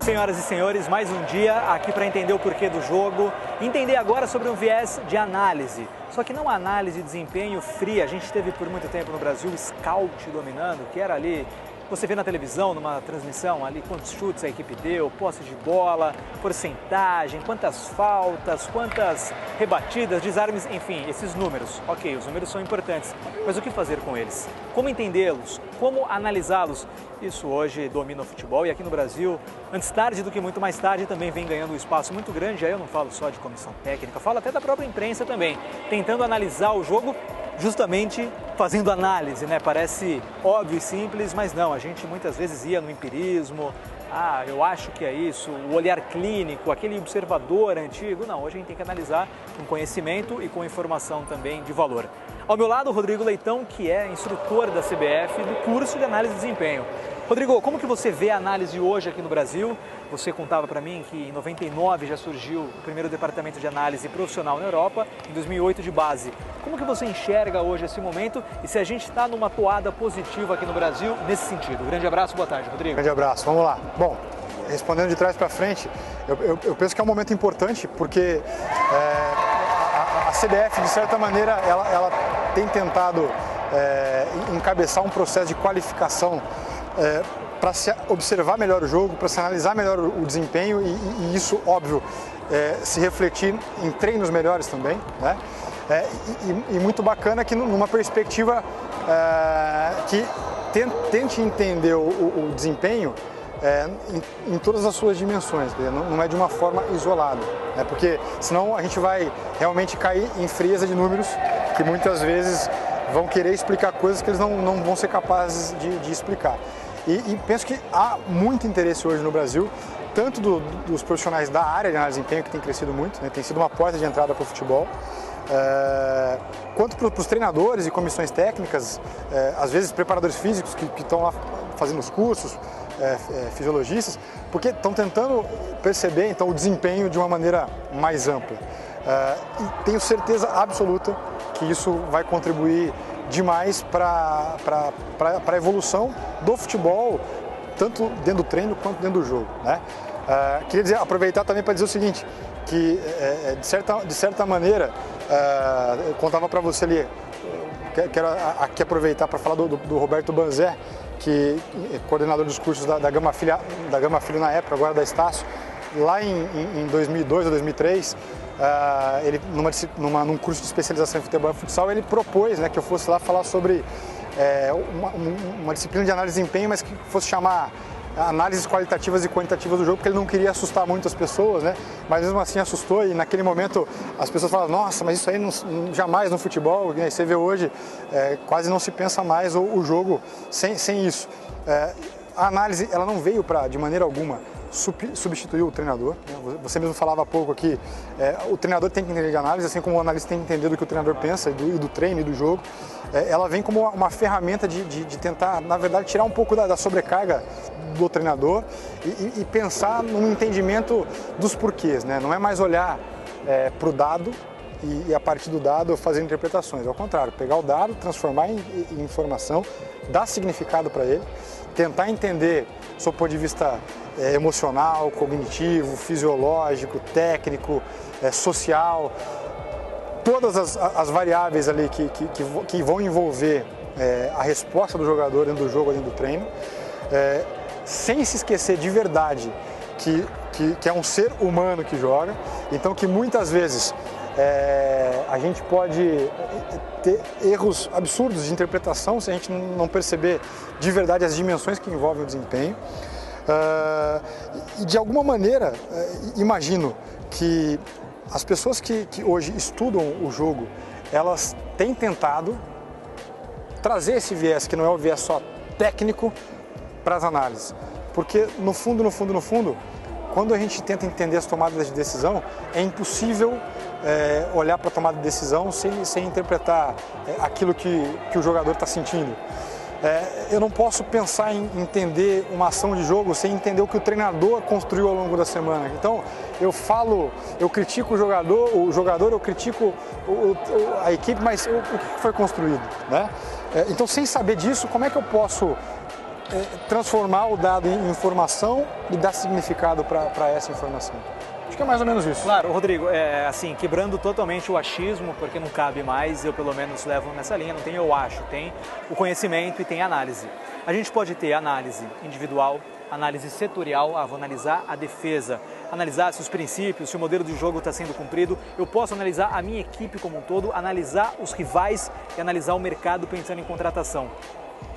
Senhoras e senhores, mais um dia aqui para entender o porquê do jogo, entender agora sobre um viés de análise. Só que não análise de desempenho fria. A gente teve por muito tempo no Brasil o scout dominando, que era ali, você vê na televisão, numa transmissão, ali quantos chutes a equipe deu, posse de bola, porcentagem, quantas faltas, quantas rebatidas, desarmes, enfim, esses números. Ok, os números são importantes, mas o que fazer com eles? Como entendê-los? Como analisá-los? Isso hoje domina o futebol e aqui no Brasil, antes tarde do que muito mais tarde, também vem ganhando um espaço muito grande. Aí eu não falo só de comissão técnica, falo até da própria imprensa também, tentando analisar o jogo justamente fazendo análise, né? Parece óbvio e simples, mas não, a gente muitas vezes ia no empirismo, eu acho que é isso, o olhar clínico, aquele observador antigo. Não, hoje a gente tem que analisar com conhecimento e com informação também de valor. Ao meu lado, o Rodrigo Leitão, que é instrutor da CBF do curso de análise de desempenho. Rodrigo, como que você vê a análise hoje aqui no Brasil? Você contava para mim que em 99 já surgiu o primeiro departamento de análise profissional na Europa, em 2008 de base. Como que você enxerga hoje esse momento e se a gente está numa toada positiva aqui no Brasil nesse sentido? Grande abraço, boa tarde, Rodrigo. Grande abraço, vamos lá. Bom, respondendo de trás para frente, eu penso que é um momento importante porque a CBF, de certa maneira, ela tem tentado encabeçar um processo de qualificação para se observar melhor o jogo, para se analisar melhor o desempenho e isso, óbvio, se refletir em treinos melhores também, né? E muito bacana que numa perspectiva que tente entender o desempenho em todas as suas dimensões, não é de uma forma isolada, né? Porque senão a gente vai realmente cair em frieza de números que muitas vezes vão querer explicar coisas que eles não vão ser capazes de explicar. E penso que há muito interesse hoje no Brasil, tanto dos profissionais da área de análise de desempenho, que tem crescido muito, né? Tem sido uma porta de entrada para o futebol, quanto para os treinadores e comissões técnicas, às vezes preparadores físicos que estão lá fazendo os cursos, fisiologistas, porque estão tentando perceber então o desempenho de uma maneira mais ampla. E tenho certeza absoluta que isso vai contribuir demais para a evolução do futebol, tanto dentro do treino quanto dentro do jogo, né? Queria aproveitar também para dizer o seguinte, que de certa maneira, eu contava para você ali, quero aqui aproveitar para falar do Roberto Banzé, que é coordenador dos cursos da Gama Filho na época, agora da Estácio, lá em 2002 ou 2003, ele num curso de especialização em futebol e futsal, ele propôs, né, que eu fosse lá falar sobre uma disciplina de análise de desempenho, mas que fosse chamar análises qualitativas e quantitativas do jogo, porque ele não queria assustar muito as pessoas, né? Mas mesmo assim assustou e naquele momento as pessoas falavam, nossa, mas isso aí jamais no futebol, né? Você vê hoje, quase não se pensa mais o jogo sem isso. A análise, ela não veio de maneira alguma substituir o treinador, né? Você mesmo falava há pouco aqui, o treinador tem que entender de análise, assim como o analista tem que entender do que o treinador pensa, e do treino e do jogo. Ela vem como uma ferramenta de tentar, na verdade, tirar um pouco da sobrecarga do treinador e pensar num entendimento dos porquês, né? Não é mais olhar para o dado e a partir do dado fazer interpretações, ao contrário, pegar o dado, transformar em informação, dar significado para ele, tentar entender do seu ponto de vista emocional, cognitivo, fisiológico, técnico, social, todas as variáveis ali que vão envolver a resposta do jogador dentro do jogo, dentro do treino, sem se esquecer de verdade que é um ser humano que joga, então que muitas vezes a gente pode ter erros absurdos de interpretação se a gente não perceber de verdade as dimensões que envolvem o desempenho. E de alguma maneira, imagino que as pessoas que hoje estudam o jogo, elas têm tentado trazer esse viés, que não é o viés só técnico, para as análises. Porque no fundo, quando a gente tenta entender as tomadas de decisão, é impossível olhar para a tomada de decisão sem interpretar aquilo que o jogador está sentindo. Eu não posso pensar em entender uma ação de jogo sem entender o que o treinador construiu ao longo da semana. Então, eu critico o jogador, eu critico a equipe, mas o que foi construído, né? Então, sem saber disso, como é que eu posso transformar o dado em informação e dar significado para essa informação. Acho que é mais ou menos isso. Claro, Rodrigo, assim, quebrando totalmente o achismo, porque não cabe mais, eu pelo menos levo nessa linha, não tem eu acho, tem o conhecimento e tem a análise. A gente pode ter análise individual, análise setorial, vou analisar a defesa, analisar se os princípios, se o modelo de jogo está sendo cumprido. Eu posso analisar a minha equipe como um todo, analisar os rivais e analisar o mercado pensando em contratação.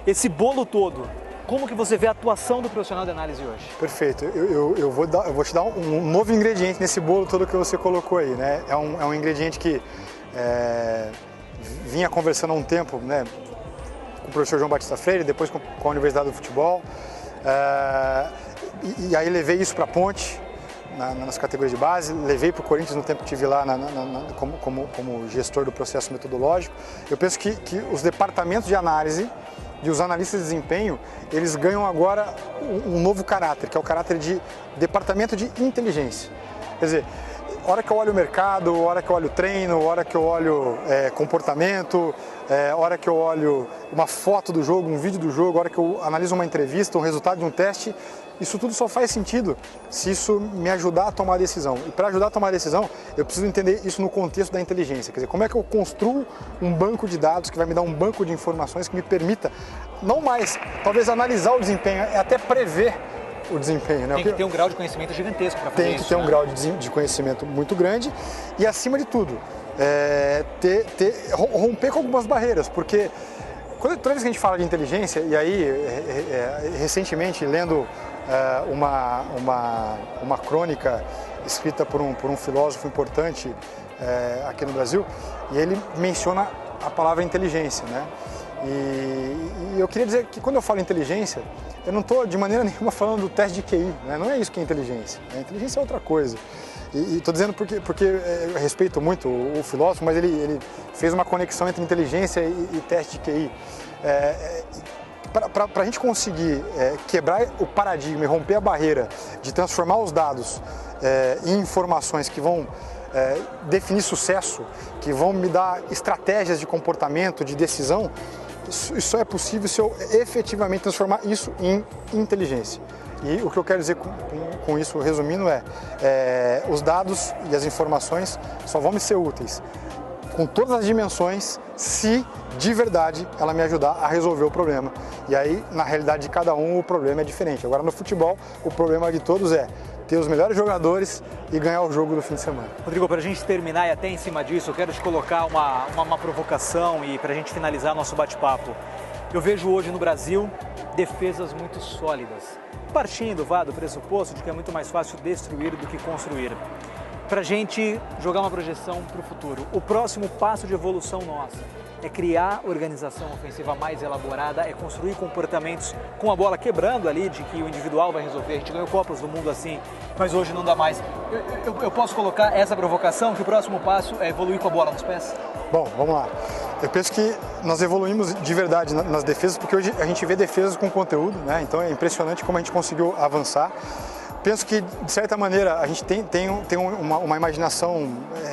Esse bolo todo, como que você vê a atuação do profissional de análise hoje? Perfeito. Eu vou te dar um novo ingrediente nesse bolo todo que você colocou aí, né? É um ingrediente que vinha conversando há um tempo, né, com o professor João Batista Freire, depois com a Universidade do Futebol. E aí levei isso para a Ponte, nas categorias de base, levei para o Corinthians no tempo que estive lá como gestor do processo metodológico. Eu penso que os departamentos de análise e os analistas de desempenho, eles ganham agora um novo caráter, que é o caráter de departamento de inteligência. Quer dizer, hora que eu olho o mercado, hora que eu olho o treino, hora que eu olho comportamento, hora que eu olho uma foto do jogo, um vídeo do jogo, hora que eu analiso uma entrevista, um resultado de um teste, isso tudo só faz sentido se isso me ajudar a tomar a decisão. E para ajudar a tomar a decisão, eu preciso entender isso no contexto da inteligência. Quer dizer, como é que eu construo um banco de dados que vai me dar um banco de informações que me permita, não mais, talvez analisar o desempenho, é até prever o desempenho. Né? Tem que ter um grau de conhecimento gigantesco para fazer isso. Tem que ter um grau de conhecimento muito grande e, acima de tudo, romper com algumas barreiras, porque toda vez que a gente fala de inteligência, e aí, recentemente, lendo uma crônica escrita por um filósofo importante aqui no Brasil, e ele menciona a palavra inteligência, né? E eu queria dizer que quando eu falo inteligência, eu não estou de maneira nenhuma falando do teste de QI, né? Não é isso que é inteligência. A inteligência é outra coisa. E estou dizendo porque eu respeito muito o filósofo, mas ele fez uma conexão entre inteligência e teste de QI. Para a gente conseguir quebrar o paradigma e romper a barreira de transformar os dados em informações que vão definir sucesso, que vão me dar estratégias de comportamento, de decisão, isso só é possível se eu efetivamente transformar isso em inteligência. E o que eu quero dizer com isso, resumindo, os dados e as informações só vão me ser úteis com todas as dimensões se de verdade ela me ajudar a resolver o problema. E aí, na realidade de cada um, o problema é diferente. Agora, no futebol, o problema de todos é ter os melhores jogadores e ganhar o jogo do fim de semana. Rodrigo, para a gente terminar e até em cima disso, eu quero te colocar uma provocação e para a gente finalizar nosso bate-papo. Eu vejo hoje no Brasil defesas muito sólidas, partindo do pressuposto de que é muito mais fácil destruir do que construir. Para a gente jogar uma projeção para o futuro, o próximo passo de evolução nossa é criar organização ofensiva mais elaborada, é construir comportamentos com a bola quebrando ali, de que o individual vai resolver. A gente ganhou Copas do Mundo assim, mas hoje não dá mais. Eu posso colocar essa provocação, que o próximo passo é evoluir com a bola nos pés? Bom, vamos lá. Eu penso que nós evoluímos de verdade nas defesas, porque hoje a gente vê defesas com conteúdo, né? Então é impressionante como a gente conseguiu avançar. Penso que, de certa maneira, a gente tem uma imaginação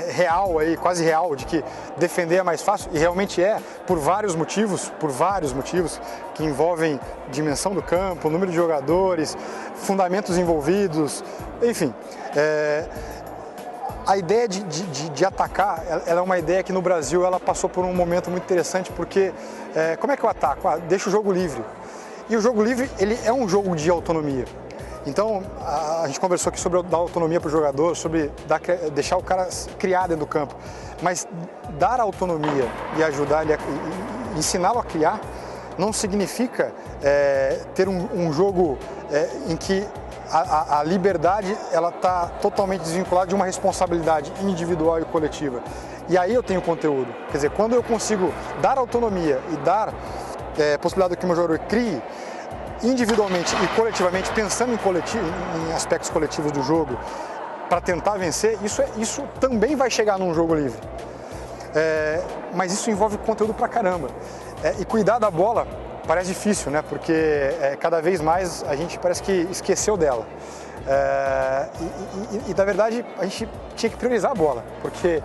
real, aí, quase real, de que defender é mais fácil, e realmente é, por vários motivos, que envolvem dimensão do campo, número de jogadores, fundamentos envolvidos, enfim. A ideia de atacar, ela é uma ideia que no Brasil ela passou por um momento muito interessante, porque como é que eu ataco? Deixa o jogo livre. E o jogo livre, ele é um jogo de autonomia. Então, a gente conversou aqui sobre dar autonomia para o jogador, sobre deixar o cara criar dentro do campo. Mas dar autonomia e ajudar ele, ensiná-lo a criar, não significa ter um jogo em que a liberdade está totalmente desvinculada de uma responsabilidade individual e coletiva. E aí eu tenho conteúdo. Quer dizer, quando eu consigo dar autonomia e dar possibilidade que o meu jogador crie, individualmente e coletivamente, pensando em aspectos coletivos do jogo, para tentar vencer, isso também vai chegar num jogo livre. Mas isso envolve conteúdo pra caramba. E cuidar da bola parece difícil, né? Porque cada vez mais a gente parece que esqueceu dela. E na verdade a gente tinha que priorizar a bola, porque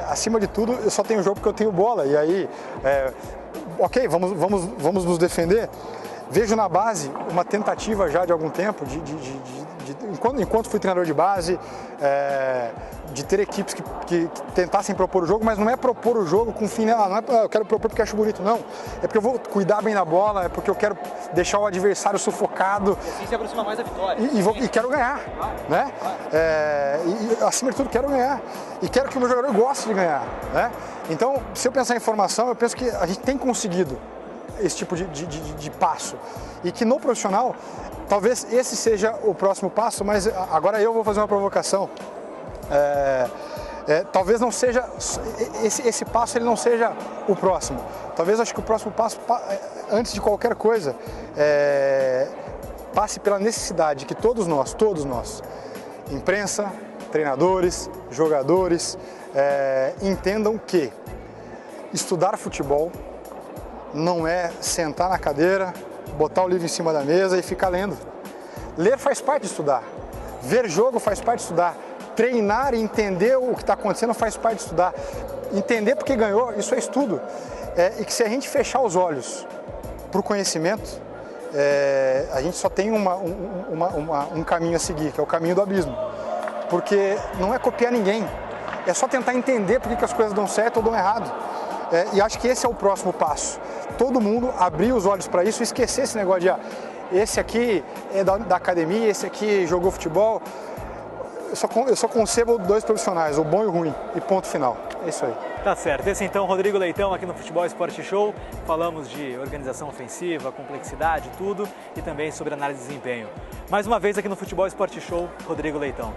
acima de tudo eu só tenho jogo porque eu tenho bola. E aí, ok, vamos nos defender. Vejo na base uma tentativa já de algum tempo, enquanto fui treinador de base, de ter equipes que tentassem propor o jogo, mas não é propor o jogo com fim, não é eu quero propor porque acho bonito, não. É porque eu vou cuidar bem da bola, é porque eu quero deixar o adversário sufocado. E assim se aproxima mais da vitória. E quero ganhar, né? E acima de tudo quero ganhar. E quero que o meu jogador goste de ganhar, né? Então, se eu pensar em formação, eu penso que a gente tem conseguido esse tipo de passo. E que no profissional, talvez esse seja o próximo passo, mas agora eu vou fazer uma provocação. Talvez não seja, esse passo ele não seja o próximo. Talvez acho que o próximo passo, antes de qualquer coisa, passe pela necessidade que todos nós, imprensa, treinadores, jogadores, entendam que estudar futebol não é sentar na cadeira, botar o livro em cima da mesa e ficar lendo. Ler faz parte de estudar, ver jogo faz parte de estudar, treinar e entender o que está acontecendo faz parte de estudar, entender porque ganhou, isso é estudo. E que se a gente fechar os olhos para o conhecimento, a gente só tem um caminho a seguir, que é o caminho do abismo. Porque não é copiar ninguém, é só tentar entender por que as coisas dão certo ou dão errado. E acho que esse é o próximo passo. Todo mundo abrir os olhos para isso e esquecer esse negócio de esse aqui é da academia, esse aqui jogou futebol. Eu só concebo dois profissionais, o bom e o ruim, e ponto final. É isso aí. Tá certo. Esse então, Rodrigo Leitão aqui no Futebol Esporte Show. Falamos de organização ofensiva, complexidade, tudo, e também sobre análise de desempenho. Mais uma vez aqui no Futebol Esporte Show, Rodrigo Leitão.